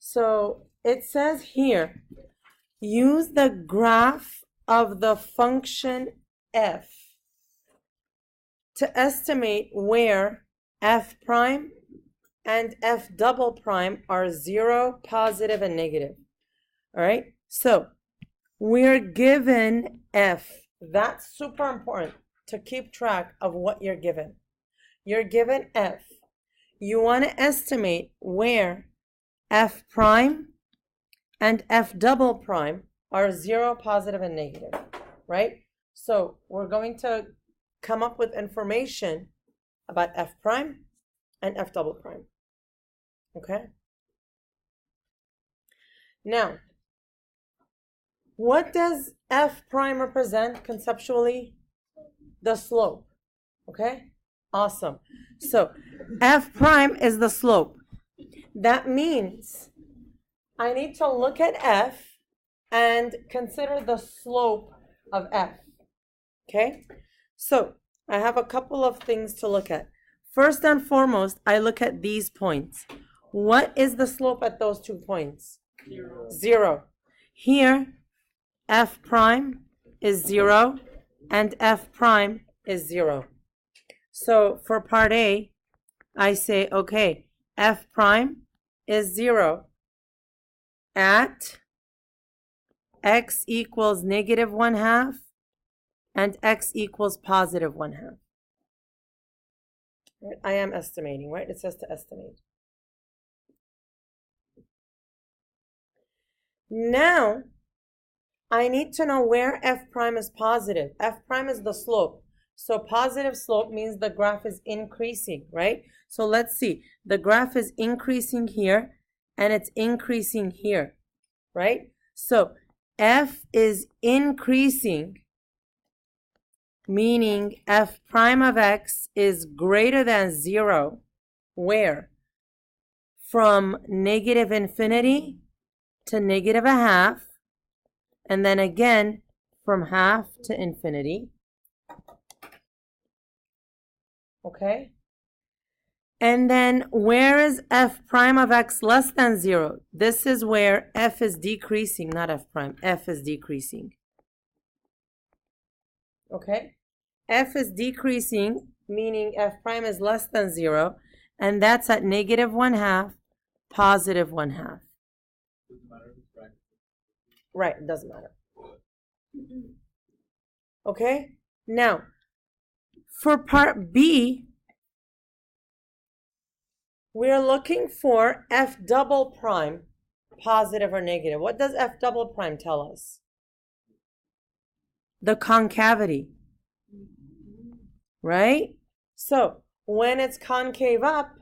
So it says here, use the graph of the function f to estimate where f prime and f double prime are 0, positive, and negative. All right, so we're given f. That's super important to keep track of what you're given. You're given f. You want to estimate where f prime and f double prime are 0, positive, and negative, right? So we're going to come up with information about f prime and f double prime, okay? Now, what does f prime represent conceptually? The slope, okay? Awesome. So f prime is the slope. That means I need to look at f and consider the slope of f, okay? So I have a couple of things to look at. First and foremost, I look at these points. What is the slope at those 2 points? 0. Here, f prime is 0 and f prime is 0. So for part A, I say, okay, f prime is 0 at x equals negative 1/2 and x equals positive 1/2. Right? I am estimating, right? It says to estimate. Now, I need to know where f prime is positive. F prime is the slope. So positive slope means the graph is increasing, right? So let's see. The graph is increasing here and it's increasing here, right? So f is increasing, meaning f prime of x is greater than 0. Where? From negative infinity to negative 1/2, and then again from 1/2 to infinity. Okay? And then where is f prime of x less than 0? This is where f is decreasing, not f prime. F is decreasing. Okay? F is decreasing, meaning f prime is less than 0, and that's at negative 1/2, positive 1/2. Right, it doesn't matter. Okay? Now, for part B, we're looking for f double prime, positive or negative. What does f double prime tell us? The concavity, right? So when it's concave up,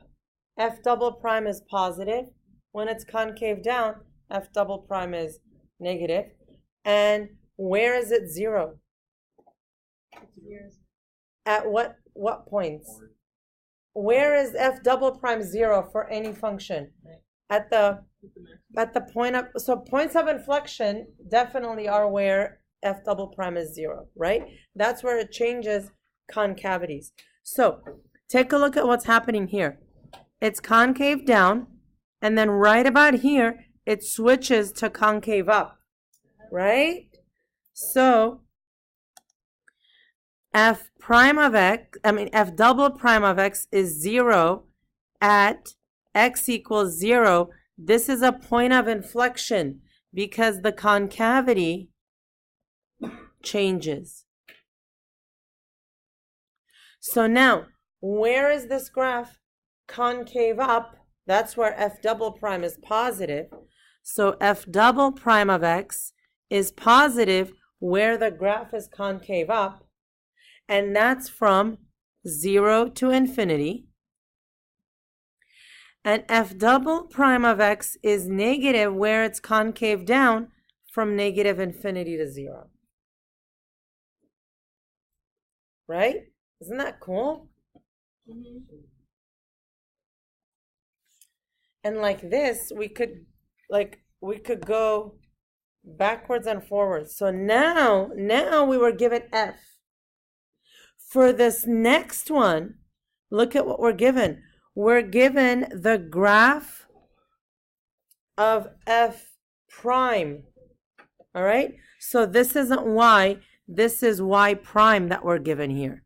f double prime is positive. When it's concave down, f double prime is negative. And where is it 0? At what points? Where is f double prime 0 for any function? At the point of, so points of inflection definitely are where f double prime is 0, right? That's where it changes concavities. So take a look at what's happening here. It's concave down, and then right about here, it switches to concave up, right? So f double prime of x is 0 at x equals 0. This is a point of inflection because the concavity changes. So now, where is this graph? Concave up. That's where f double prime is positive. So f double prime of x is positive where the graph is concave up. And that's from 0 to infinity. And f double prime of x is negative where it's concave down from negative infinity to 0. Right? Isn't that cool? Mm-hmm. And like this, we could go backwards and forwards. So now we were given f. For this next one, look at what we're given. We're given the graph of f prime. All right? So this isn't y, this is y prime that we're given here.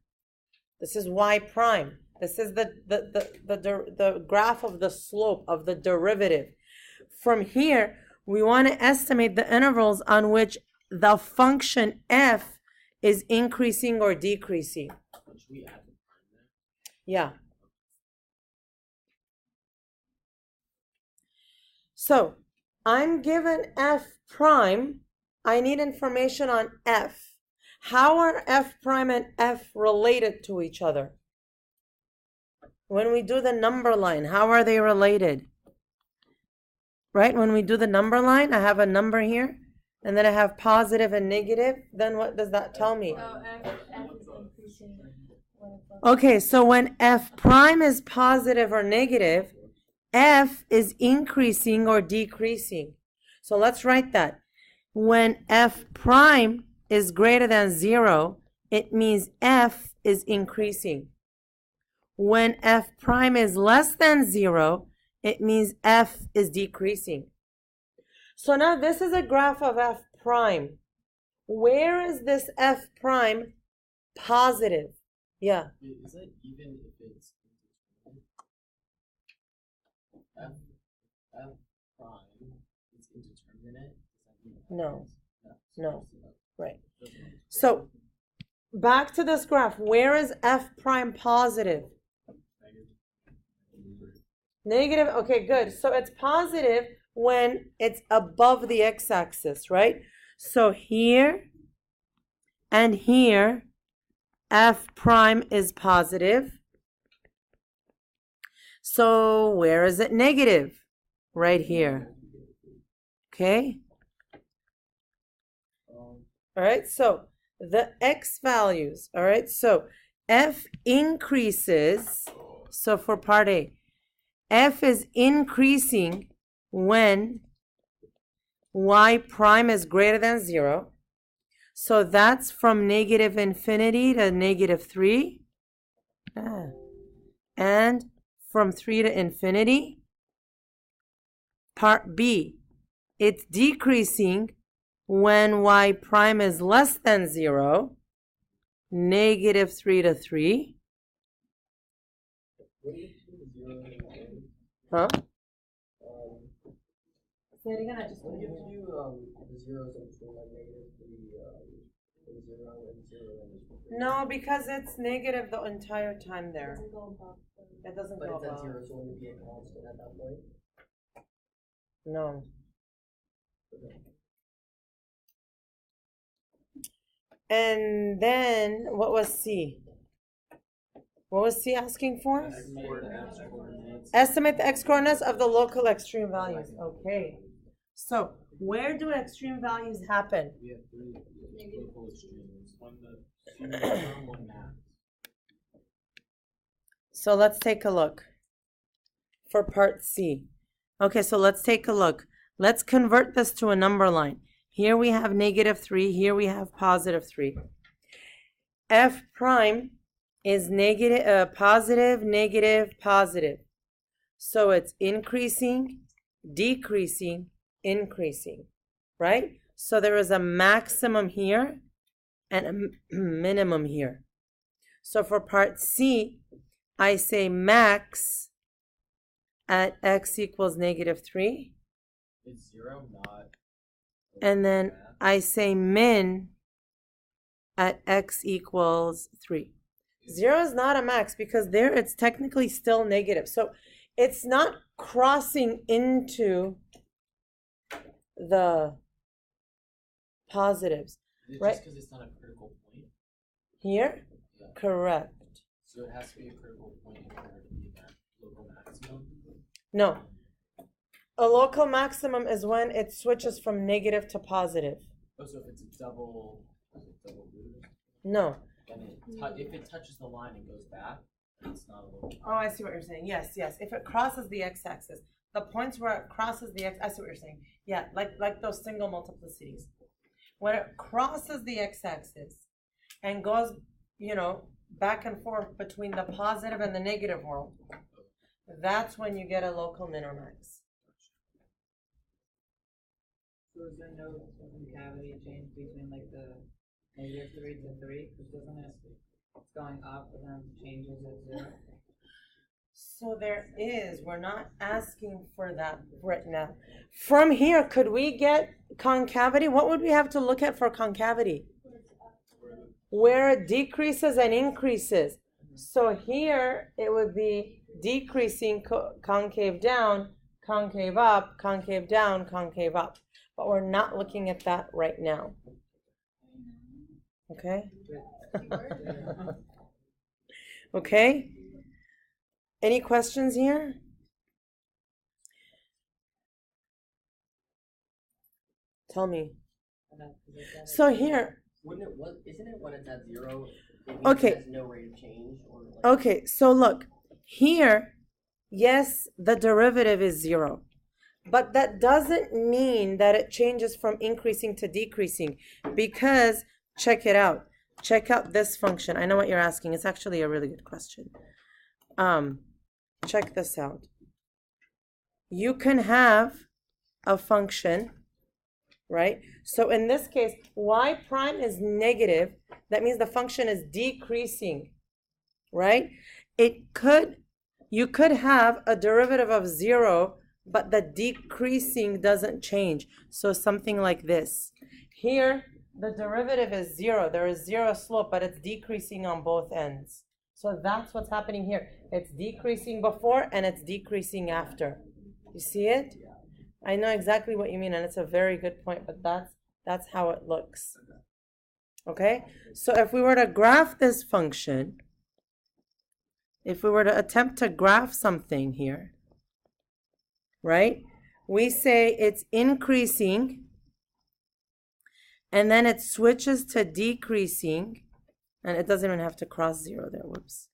This is y prime. This is the graph of the slope of the derivative. From here, we want to estimate the intervals on which the function f is increasing or decreasing. Yeah. So I'm given f prime. I need information on f. How are f prime and f related to each other? When we do the number line, how are they related? Right? When we do the number line, I have a number here, and then I have positive and negative. Then what does that tell me? F is increasing. Okay, so when f prime is positive or negative, f is increasing or decreasing. So let's write that. When f prime is greater than 0, it means f is increasing. When f prime is less than 0, it means f is decreasing. So now this is a graph of f prime. Where is this f prime positive? Yeah. Is it even if it's f prime is indeterminate? No. No. Right. So back to this graph. Where is f prime positive? Negative. Okay, good. So it's positive when it's above the x-axis, right? So here and here, f prime is positive. So where is it negative? Right here. Okay? All right, so the x values, all right? So f increases, so for part A, f is increasing when y prime is greater than 0. So that's from negative infinity to negative 3. And from 3 to infinity. Part B, it's decreasing when y prime is less than 0. Negative 3 to 3. Huh? Say it again, I just When you have to do the zeros in between like negative 0 and 0 and No, because it's negative the entire time there. It doesn't go But is that above. 0 is going to be a constant at that point? No. And then what was C? What was C asking for? Estimate the x coordinates of the local extreme values. Okay. So where do extreme values happen? We have three local extremes. One that one max. So let's take a look for part C. Okay, so let's take a look. Let's convert this to a number line. Here we have negative 3. Here we have positive 3. F prime is negative, positive, negative, positive. So it's increasing, decreasing, increasing, right? So there is a maximum here and a minimum here. So for part C, I say max at x equals negative 3. It's 0, not. And then I say min at x equals 3. 0 is not a max because there it's technically still negative. So it's not crossing into the positives. Is it right? just because it's not a critical point? Here? Yeah. Correct. So it has to be a critical point in order to be that local maximum? No. A local maximum is when it switches from negative to positive. Oh, so if it's a double root, No. then if it touches the line and goes back, then it's not a local. Oh, I see what you're saying. Yes, yes. If it crosses the x-axis, the points where it crosses the x, I see what you're saying. Yeah, like those single multiplicities. When it crosses the x-axis and goes, back and forth between the positive and the negative world, that's when you get a local min or max. So is there no concavity change between like the -3 to 3? Because doesn't it, it's going up and then changes at 0? So there is, we're not asking for that right now. From here, could we get concavity? What would we have to look at for concavity? Where it decreases and increases. So here it would be decreasing, concave down, concave up, concave down, concave up. But we're not looking at that right now. Okay? Okay? Any questions here? Tell me. So here. Wouldn't it? Isn't it when it's at 0? It means Okay. It has no rate of change. Or like, Okay. So look here. Yes, the derivative is 0, but that doesn't mean that it changes from increasing to decreasing. Because check it out. Check out this function. I know what you're asking. It's actually a really good question. Check this out. You can have a function, right? So in this case, y prime is negative. That means the function is decreasing, right? You could have a derivative of 0, but the decreasing doesn't change. So something like this. Here, the derivative is 0. There is 0 slope, but it's decreasing on both ends. So that's what's happening here. It's decreasing before and it's decreasing after. You see it? I know exactly what you mean, and it's a very good point, but that's how it looks. Okay? So if we were to graph this function, if we were to attempt to graph something here, right? We say it's increasing, and then it switches to decreasing. And it doesn't even have to cross 0 there, whoops.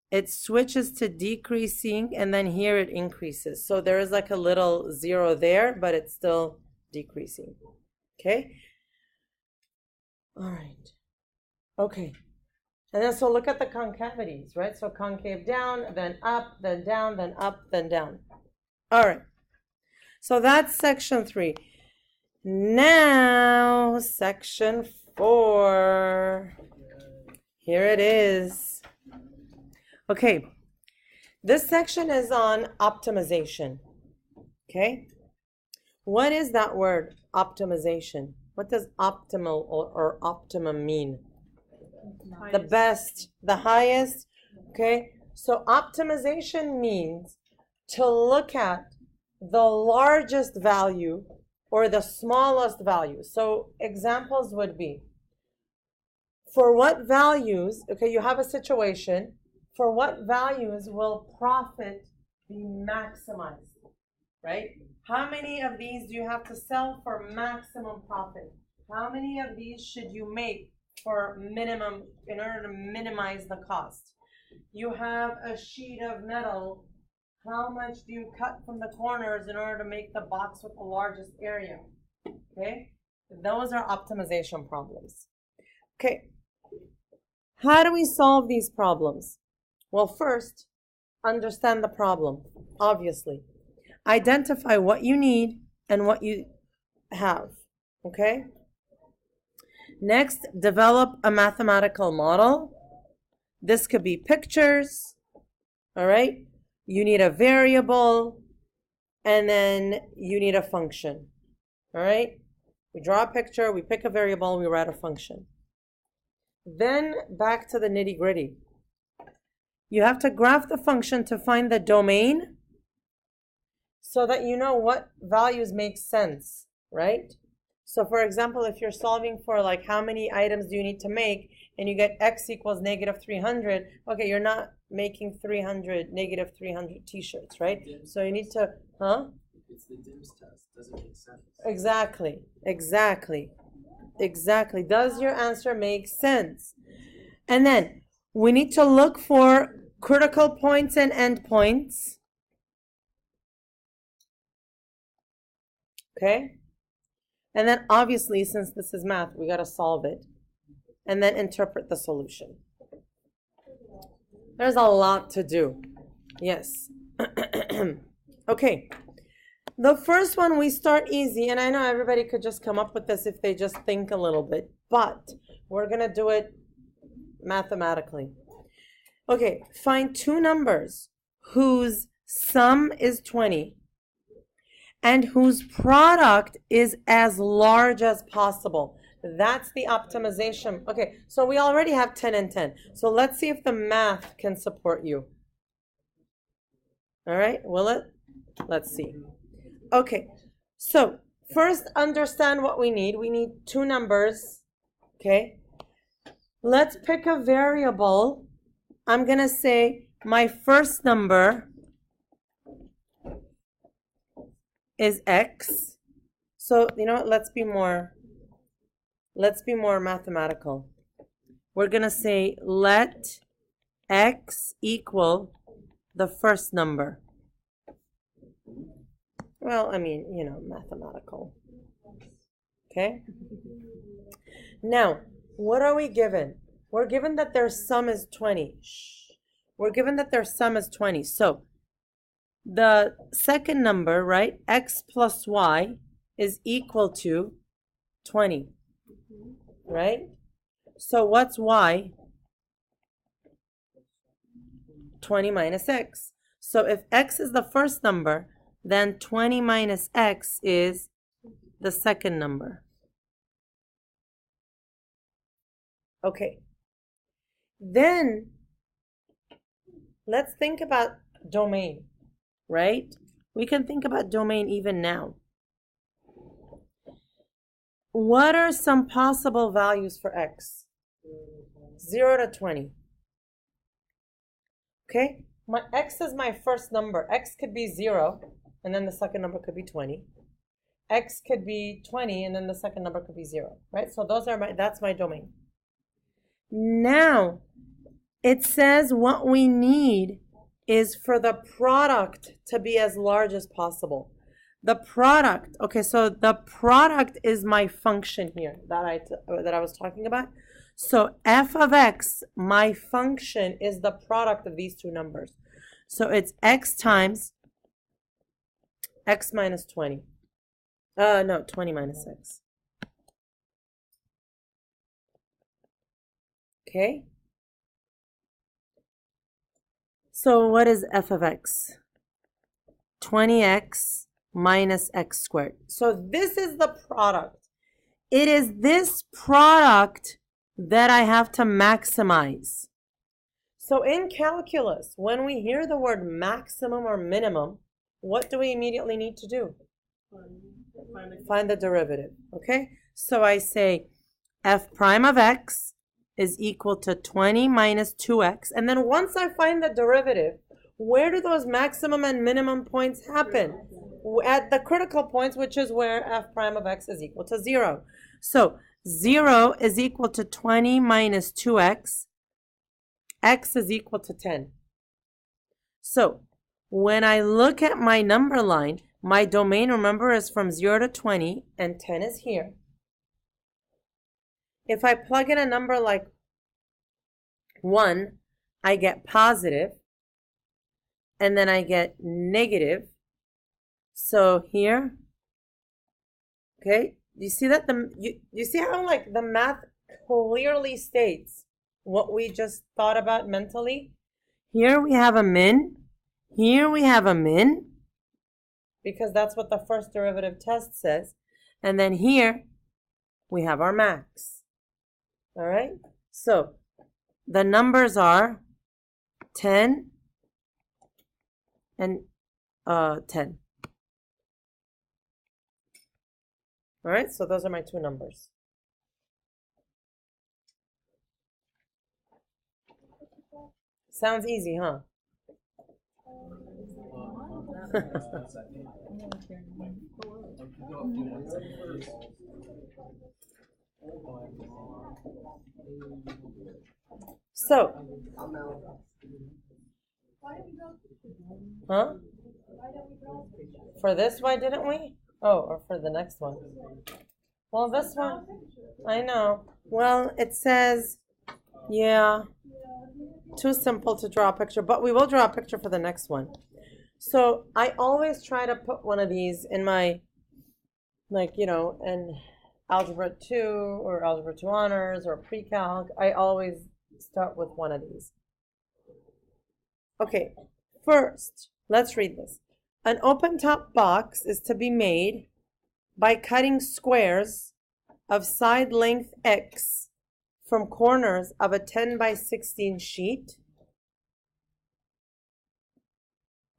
It switches to decreasing, and then here it increases. So there is like a little 0 there, but it's still decreasing. Okay? All right. Okay. And then so look at the concavities, right? So concave down, then up, then down, then up, then down. All right. So that's section 3. Now, section 4. Here it is. Okay. This section is on optimization. Okay. What is that word, optimization? What does optimal or optimum mean? The best, the highest. Okay. So optimization means to look at the largest value or the smallest value. So examples would be, for what values, okay, you have a situation, for what values will profit be maximized, right? How many of these do you have to sell for maximum profit? How many of these should you make for minimum, in order to minimize the cost? You have a sheet of metal. How much do you cut from the corners in order to make the box with the largest area? Okay, those are optimization problems. Okay, how do we solve these problems? Well, first, understand the problem, obviously. Identify what you need and what you have, okay? Next, develop a mathematical model. This could be pictures, all right? You need a variable, and then you need a function, all right? We draw a picture, we pick a variable, we write a function. Then back to the nitty-gritty. You have to graph the function to find the domain so that you know what values make sense, right? So for example, if you're solving for like how many items do you need to make, and you get x equals negative 300, okay, you're not making negative 300 t-shirts, right? So you need to, It's the DIMS test. Doesn't make sense. Exactly. Does your answer make sense? And then we need to look for critical points and endpoints. Okay? And then obviously, since this is math, we got to solve it. And then interpret the solution. There's a lot to do. Yes. Okay. The first one, we start easy, and I know everybody could just come up with this if they just think a little bit, but we're going to do it mathematically. Okay, find two numbers whose sum is 20 and whose product is as large as possible. That's the optimization. Okay, so we already have 10 and 10. So let's see if the math can support you. All right, will it? Let's see. Okay, so first understand what we need. We need two numbers, okay? Let's pick a variable. I'm going to say my first number is x. So, you know what? Let's be more mathematical. We're going to say let x equal the first number. Well, I mean, you know, mathematical. Okay? Now, what are we given? We're given that their sum is 20. We're given that their sum is 20. So, the second number, right, x plus y is equal to 20. Right? So, what's y? 20 minus x. So, if x is the first number, then 20 minus x is the second number. Okay. Then, let's think about domain, right? We can think about domain even now. What are some possible values for x? 0 to 20. Okay? My x is my first number. X could be 0. And then the second number could be 20. X could be 20, and then the second number could be 0, right? So that's my domain. Now, it says what we need is for the product to be as large as possible. The product, okay, so the product is my function here that I was talking about. So f of x, my function, is the product of these two numbers. So it's x times x minus 20. No, 20 minus x. Okay. So what is f of x? 20x minus x squared. So this is the product. It is this product that I have to maximize. So in calculus, when we hear the word maximum or minimum, what do we immediately need to do? Find the derivative, okay? So I say f prime of x is equal to 20 minus 2x. And then once I find the derivative, where do those maximum and minimum points happen? At the critical points, which is where f prime of x is equal to 0. So 0 is equal to 20 minus 2x. X is equal to 10. So when I look at my number line, my domain, remember, is from 0 to 20, and 10 is here. If I plug in a number like 1, I get positive, and then I get negative. So here, okay, you see that you see how like the math clearly states what we just thought about mentally? Here we have a min, here we have a min, because that's what the first derivative test says. And then here we have our max. All right? So the numbers are 10 and 10. All right? So those are my two numbers. Sounds easy, huh? So, huh? For this, why didn't we? Oh, or for the next one? Well, this one, I know. Well, it says, yeah, too simple to draw a picture, but we will draw a picture for the next one. So I always try to put one of these in my, like, in Algebra 2 or Algebra 2 Honors or Pre-Calc. I always start with one of these. Okay, first, let's read this. An open-top box is to be made by cutting squares of side length x from corners of a 10 by 16 sheet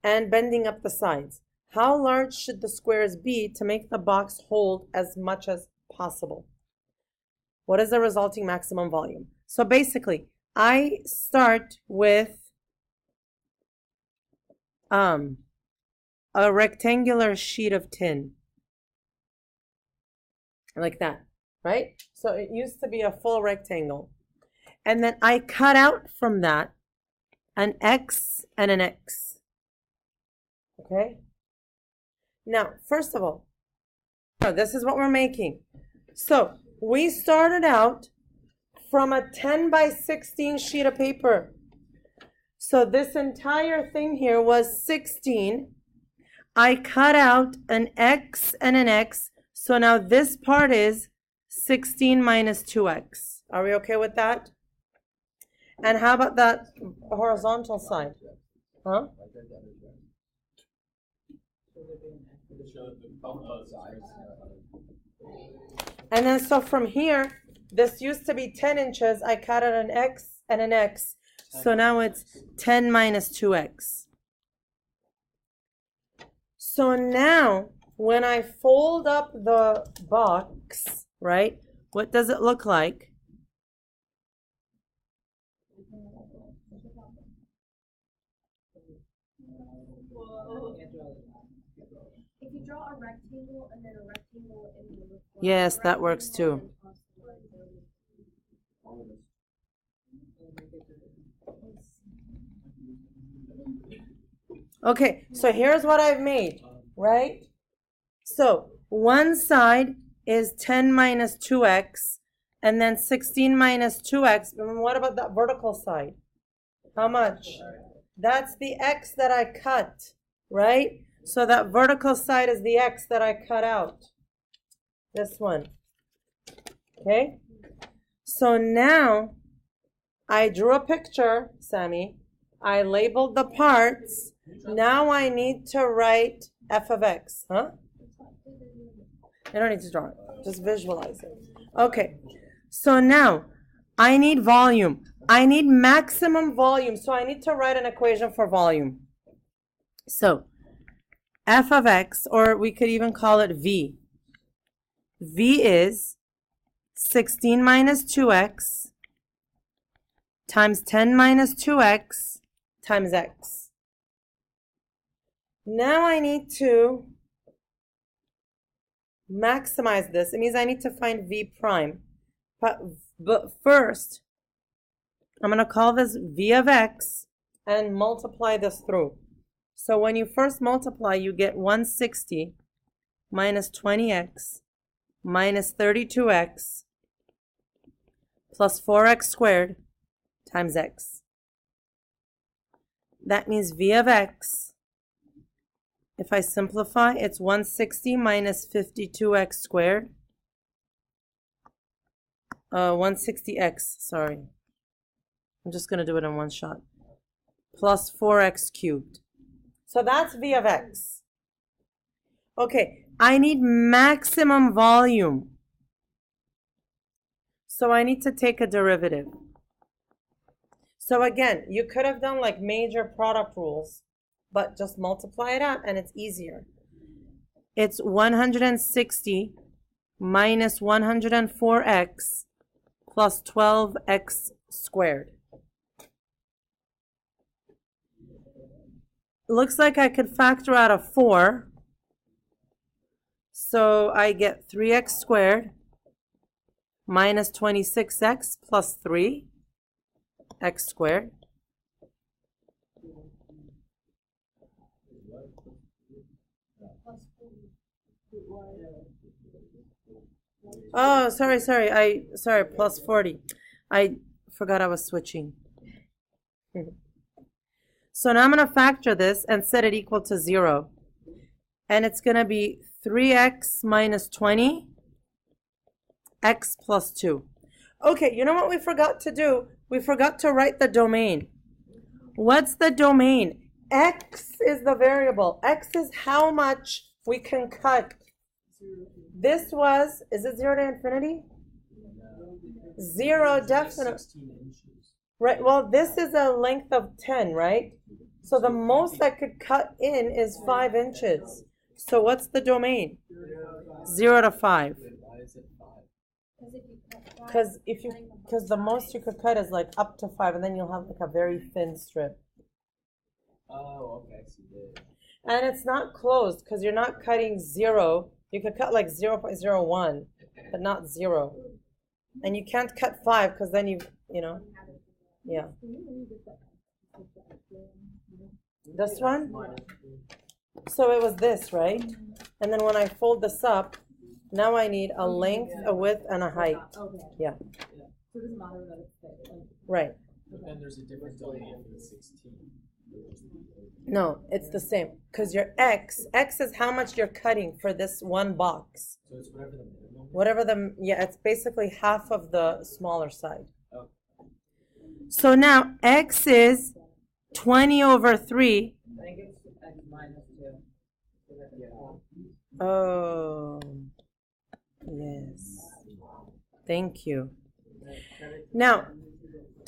and bending up the sides. How large should the squares be to make the box hold as much as possible? What is the resulting maximum volume? So basically, I start with a rectangular sheet of tin, like that, right? So it used to be a full rectangle. And then I cut out from that an X and an X. Okay? Now, first of all, this is what we're making. So we started out from a 10 by 16 sheet of paper. So this entire thing here was 16. I cut out an X and an X. So now this part is 16 minus 2x. Are we okay with that? And how about that horizontal side? Huh? And then so from here, this used to be 10 inches. I cut out an X and an X. So now it's 10 minus 2x. So now, when I fold up the box, right, what does it look like? If you draw a rectangle and then a rectangle in the Yes, that works too. Okay, so here's what I've made, right? So one side is 10 minus 2x, and then 16 minus 2x. And what about that vertical side? How much? That's the x that I cut, right? So that vertical side is the x that I cut out. This one. Okay? So now I drew a picture, Sammy. I labeled the parts. Now I need to write f of x. Huh? I don't need to draw it. Just visualize it. Okay. So now I need volume. I need maximum volume. So I need to write an equation for volume. So f of x, or we could even call it v. V is 16 minus 2x times 10 minus 2x times x. Now I need to maximize this. It means I need to find v prime. But first, I'm going to call this v of x and multiply this through. So when you first multiply, you get 160 minus 20x minus 32x plus 4x squared times x. That means v of x, if I simplify, it's 160 minus 52x squared. 160x, sorry. I'm just going to do it in one shot. Plus 4x cubed. So that's v of x. Okay, I need maximum volume. So I need to take a derivative. So again, you could have done like major product rules, but just multiply it out and it's easier. It's 160 minus 104x plus 12x squared. Looks like I could factor out a 4. So I get 3x squared minus 26x plus 3x squared. Oh, sorry, plus 40. I forgot I was switching. So now I'm going to factor this and set it equal to 0. And it's going to be 3x minus 20, x plus 2. Okay, you know what we forgot to do? We forgot to write the domain. What's the domain? X is the variable. X is how much we can cut. This was, is it 0 to infinity? 0, definitely. Right, well, this is a length of 10, right? So the most I could cut in is 5 inches. So what's the domain? 0 to 5. Because the most you could cut is like up to 5, and then you'll have like a very thin strip. Oh, okay, so And it's not closed because you're not cutting 0. You could cut like 0.01, but not 0. And you can't cut 5 because then you know, yeah. This one? So it was this, right? And then when I fold this up, now I need a length, a width, and a height. Yeah. So it doesn't matter that it's thick. Right. But then there's a different domain for the 16. No, it's the same. Because your x is how much you're cutting for this one box. So it's whatever the minimum. Whatever yeah, it's basically half of the smaller side. Oh. So now x is 20 over 3. I think it's x minus 2. Oh, yes. Thank you. Now,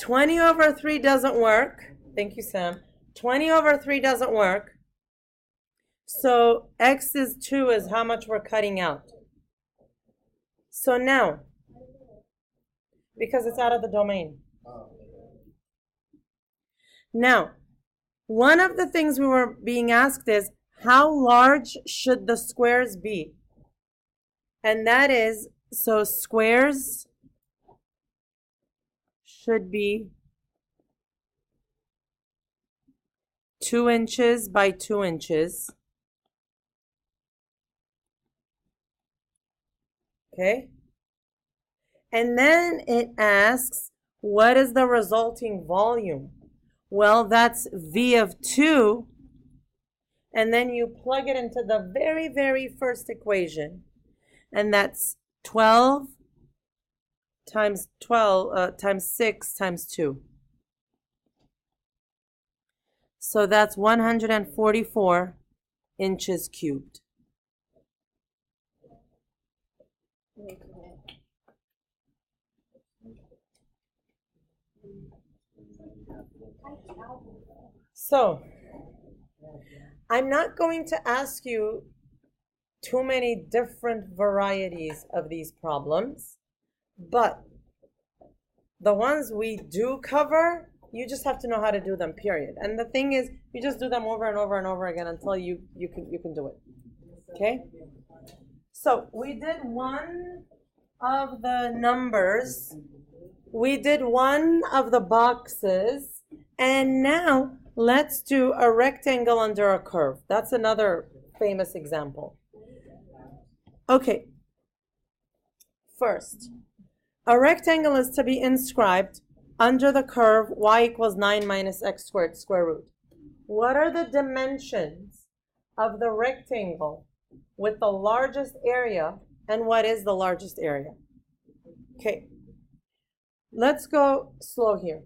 20 over 3 doesn't work. Thank you, Sam. 20 over 3 doesn't work. So x is 2 is how much we're cutting out. So now, because it's out of the domain. Now, one of the things we were being asked is, how large should the squares be? And that is, so squares should be 2 inches by 2 inches. Okay? And then it asks, what is the resulting volume? Well, that's V of 2. And then you plug it into the very, very first equation. And that's 12 times 6 times 2. So that's 144 inches cubed. So, I'm not going to ask you too many different varieties of these problems, but the ones we do cover, you just have to know how to do them, period. And the thing is, you just do them over and over and over again until you can do it. Okay? So we did one of the numbers, we did one of the boxes, and now let's do a rectangle under a curve. That's another famous example. Okay. First, a rectangle is to be inscribed under the curve y equals 9 minus x squared square root. What are the dimensions of the rectangle with the largest area, and what is the largest area? Okay. Let's go slow here.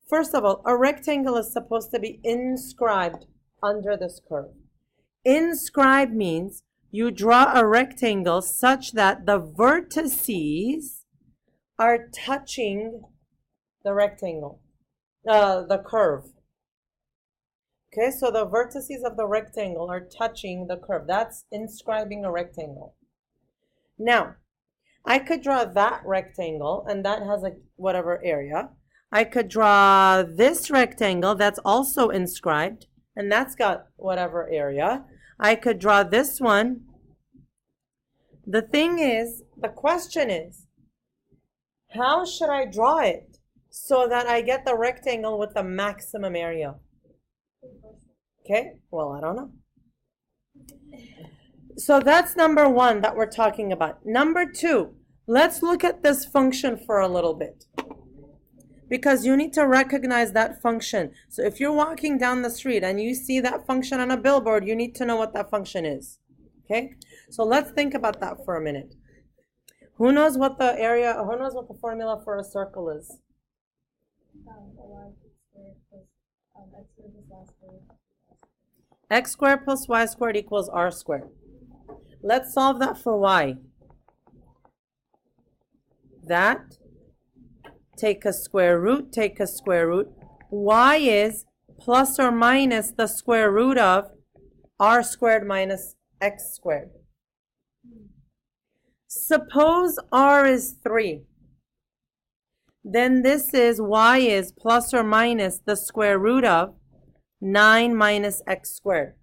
First of all, a rectangle is supposed to be inscribed under this curve. Inscribe means you draw a rectangle such that the vertices are touching the rectangle, the curve. Okay, so the vertices of the rectangle are touching the curve. That's inscribing a rectangle. Now, I could draw that rectangle, and that has a whatever area. I could draw this rectangle that's also inscribed, and that's got whatever area. I could draw this one. The thing is, the question is, how should I draw it so that I get the rectangle with the maximum area? Okay, well, I don't know. So that's number one that we're talking about. Number two, let's look at this function for a little bit. Because you need to recognize that function. So if you're walking down the street and you see that function on a billboard, you need to know what that function is. Okay? So let's think about that for a minute. Who knows what the formula for a circle is? X squared plus y squared equals r squared. Let's solve that for y. That, take a square root, take a square root. Y is plus or minus the square root of r squared minus x squared. Suppose r is 3. Then this is y is plus or minus the square root of 9 minus x squared.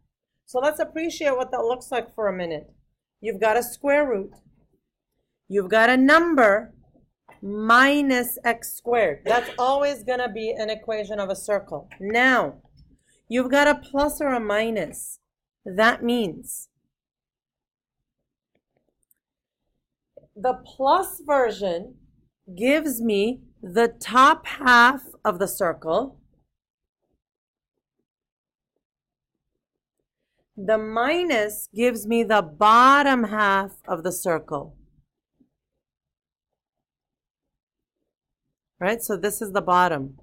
So let's appreciate what that looks like for a minute. You've got a square root. You've got a number minus x squared. That's always going to be an equation of a circle. Now, you've got a plus or a minus. That means the plus version gives me the top half of the circle. The minus gives me the bottom half of the circle. Right? So this is the bottom.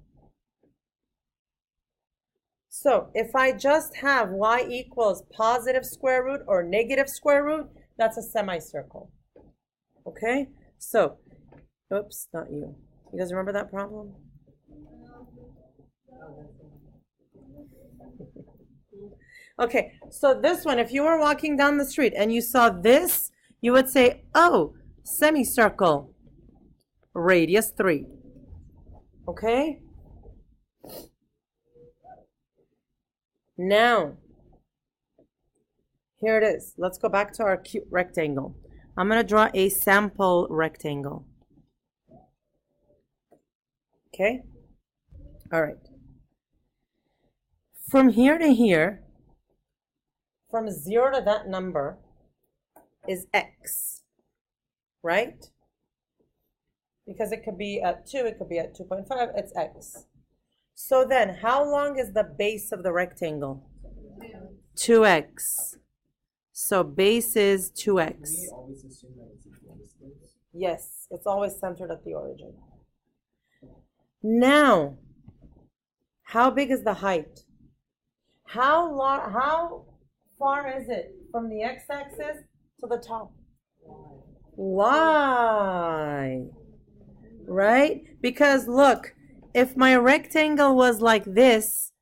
So if I just have y equals positive square root or negative square root, that's a semicircle. Okay? So, oops, not you. You guys remember that problem? Okay, so this one, if you were walking down the street and you saw this, you would say, oh, semicircle, radius 3. Okay? Now, here it is. Let's go back to our cute rectangle. I'm going to draw a sample rectangle. Okay? All right. From here to here, from 0 to that number is x, right? Because it could be at 2, it could be at 2.5, it's x. So then, how long is the base of the rectangle? 2x. So base is 2x. We always assume that it's equal distance. Yes, it's always centered at the origin. Now, how big is the height? How far is it from the x-axis to the top? Y. Right? Because look, if my rectangle was like this,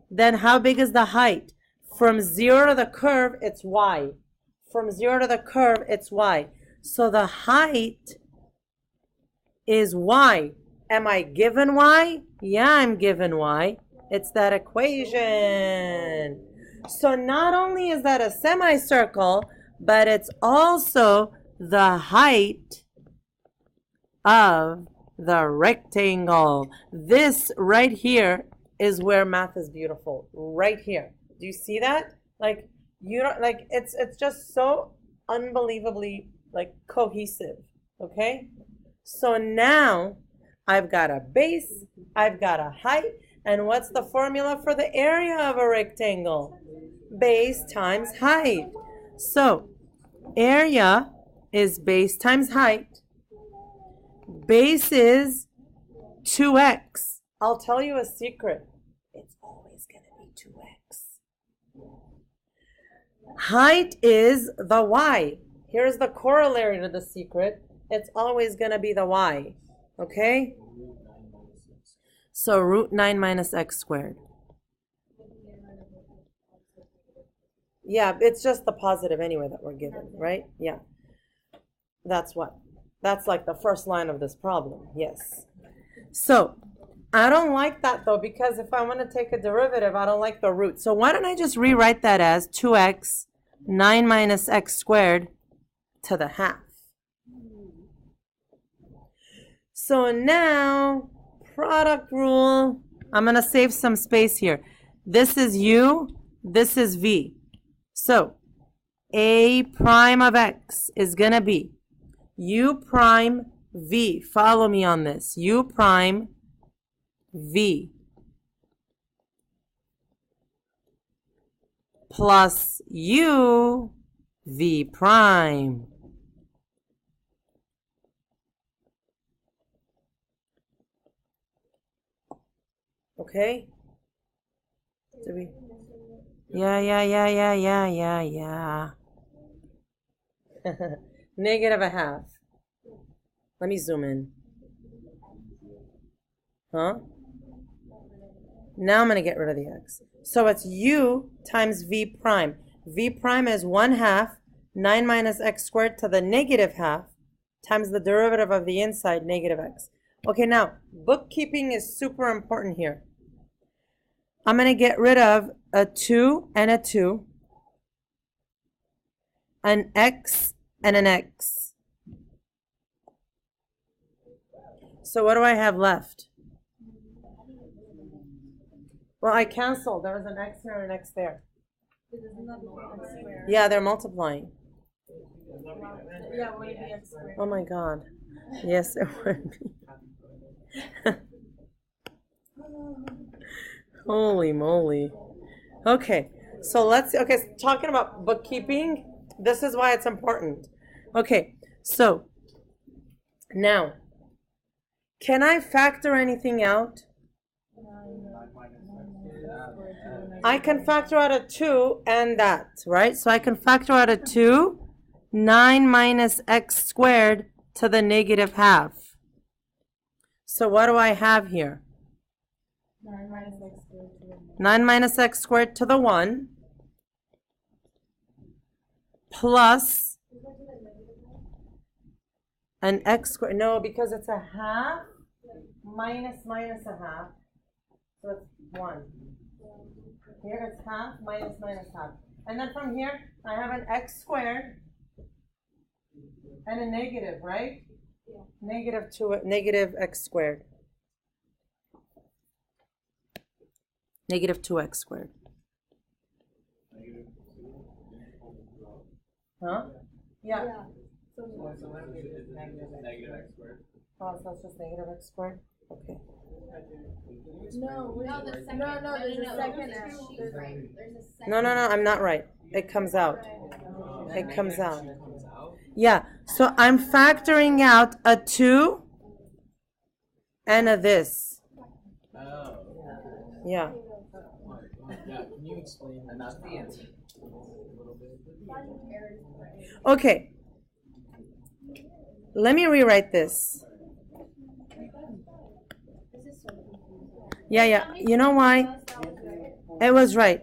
then how big is the height? From 0 to the curve, it's y. From 0 to the curve, it's y. So the height is y. Am I given y? Yeah, I'm given y. It's that equation. So not only is that a semicircle, but it's also the height of the rectangle. This right here is where math is beautiful. Right here. Do you see that? Like, you don't, like, it's just so unbelievably like cohesive. Okay? So now I've got a base, I've got a height, and what's the formula for the area of a rectangle? Base times height. So area is base times height. Base is 2x. I'll tell you a secret. It's always going to be 2x. Height is the y. Here's the corollary to the secret. It's always going to be the y. Okay? So root 9 minus x squared. Yeah, it's just the positive anyway that we're given, right? Yeah. That's what. That's like the first line of this problem. Yes. So I don't like that though, because if I want to take a derivative, I don't like the root. So why don't I just rewrite that as 2x 9 minus x squared to the half. So now, product rule. I'm going to save some space here. This is u, this is v. So a prime of x is going to be u prime v. Follow me on this. U prime v plus u v prime. Okay? Do we? Yeah. Negative a half. Let me zoom in. Huh? Now I'm going to get rid of the x. So it's u times v prime. V prime is 1/2 9 minus x squared to the negative half times the derivative of the inside, negative x. Okay, now, bookkeeping is super important here. I'm going to get rid of a 2 and a 2, an x and an x. So what do I have left? Well, I canceled. There was an x here and an x there. Yeah, they're multiplying. Yeah, would it be x squared? Oh my God. Yes, it would be. Holy moly. Okay, so talking about bookkeeping, this is why it's important. Okay, so now, can I factor anything out? I can factor out a 2 and that, right? So I can factor out a 2, 9 minus x squared to the negative half. So what do I have here? 9 minus x squared to the 1 plus an x squared. No, because it's a half minus a half. So it's 1. Here it's half minus half. And then from here, I have an x squared and a negative, right? Yeah. Negative x squared. Negative 2x squared. Huh? Yeah. So what if we just negative x squared? Oh, so it's just negative x squared? Okay. No, there's a second x. No, I'm not right. It comes out. It comes out. Yeah, so I'm factoring out a 2 and a this. Oh. Yeah. Yeah, can you explain that? Not the answer. Okay. Let me rewrite this. Yeah. You know why? It was right.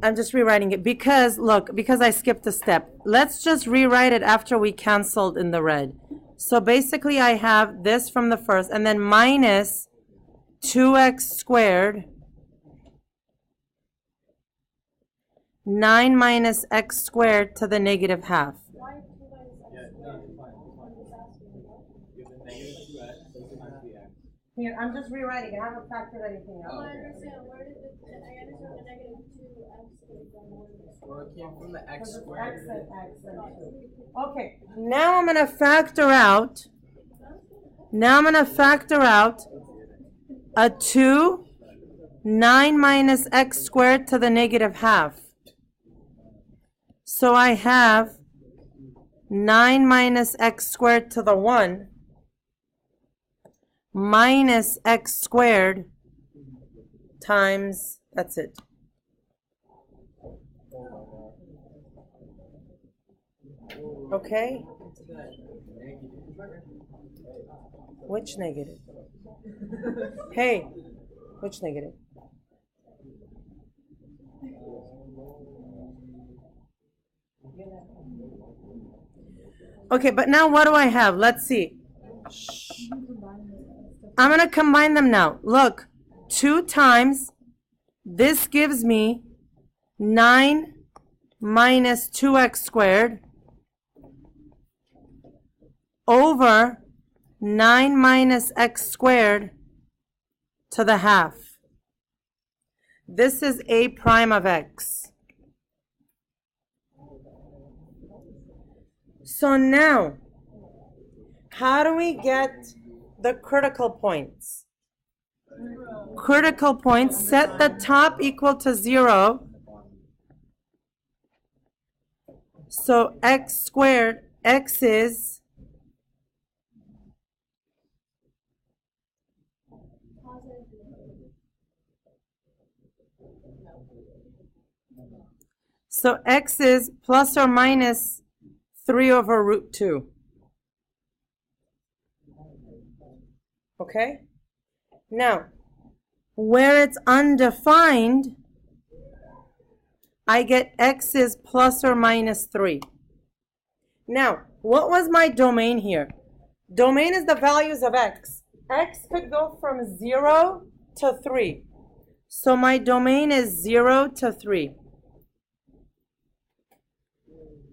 I'm just rewriting it because, look, because I skipped a step. Let's just rewrite it after we canceled in the red. So basically I have this from the first and then minus 2x squared 9 minus x squared to the negative half. Here, I'm just rewriting. I haven't factored anything out. I understand. Where did I understand the negative 2x came from? Well, it came from the x X squared. and 2. Okay, now I'm going to factor out. A 2, 9 minus x squared to the negative half. So I have 9 minus x squared to the 1 minus x squared times, that's it. Okay? Which negative? Hey, which negative? Okay, but now what do I have? Let's see. I'm going to combine them now. Look, 2 times, this gives me 9 minus 2x squared over 9 minus x squared to the half. This is a prime of x. So now, how do we get the critical points? critical point, set the top equal to 0. So x squared, x is x is plus or minus 3 over root 2. Okay? Now, where it's undefined, I get x is plus or minus 3. Now, what was my domain here? Domain is the values of x. X could go from 0 to 3. So my domain is 0 to 3.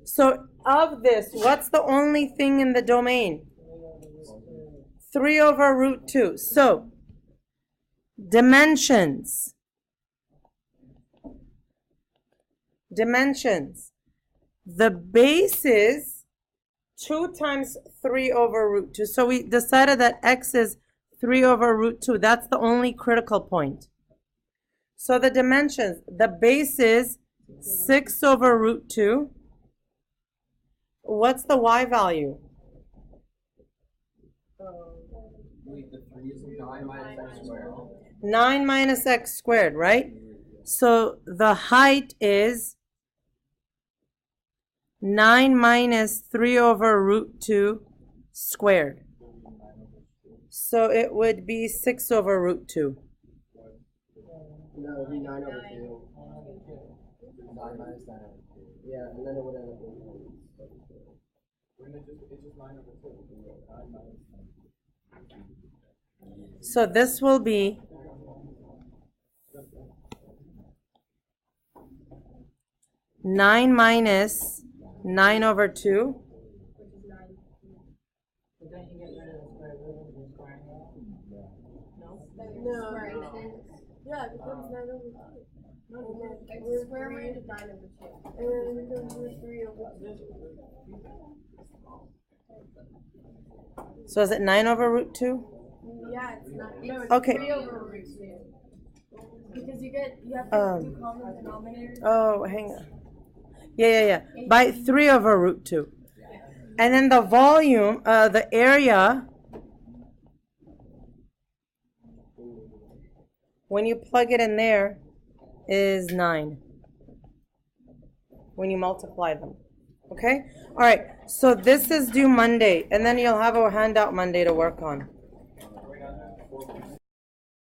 So of this, what's the only thing in the domain? 3 over root 2. So, dimensions. The base is 2 times 3 over root 2. So we decided that x is 3 over root 2. That's the only critical point. So the dimensions, the base is 6 over root 2. What's the y value? The 3 is 9 minus x squared. 9 minus x squared, right? So the height is 9 minus 3 over root 2 squared. So it would be 6 over root 2. No, it would be 9 over 2. 9 minus 9 over 2. Yeah, and then it would end up being it's just 9 over 2. 9 minus 9. So this will be 9 minus 9 over 2. But don't you get rid of the square root of the squaring it? No. Yeah, it becomes 9 over 2. The square root of 9 over 2. And then it becomes 3 over 2. So is it 9 over root 2? Yeah, it's not. No, it's Okay. 3 over root 2. Because you have to do common denominators. Oh, hang on. Yeah. By 3 over root 2. And then the volume, the area, when you plug it in there, is 9. When you multiply them. Okay? All right. So this is due Monday. And then you'll have a handout Monday to work on.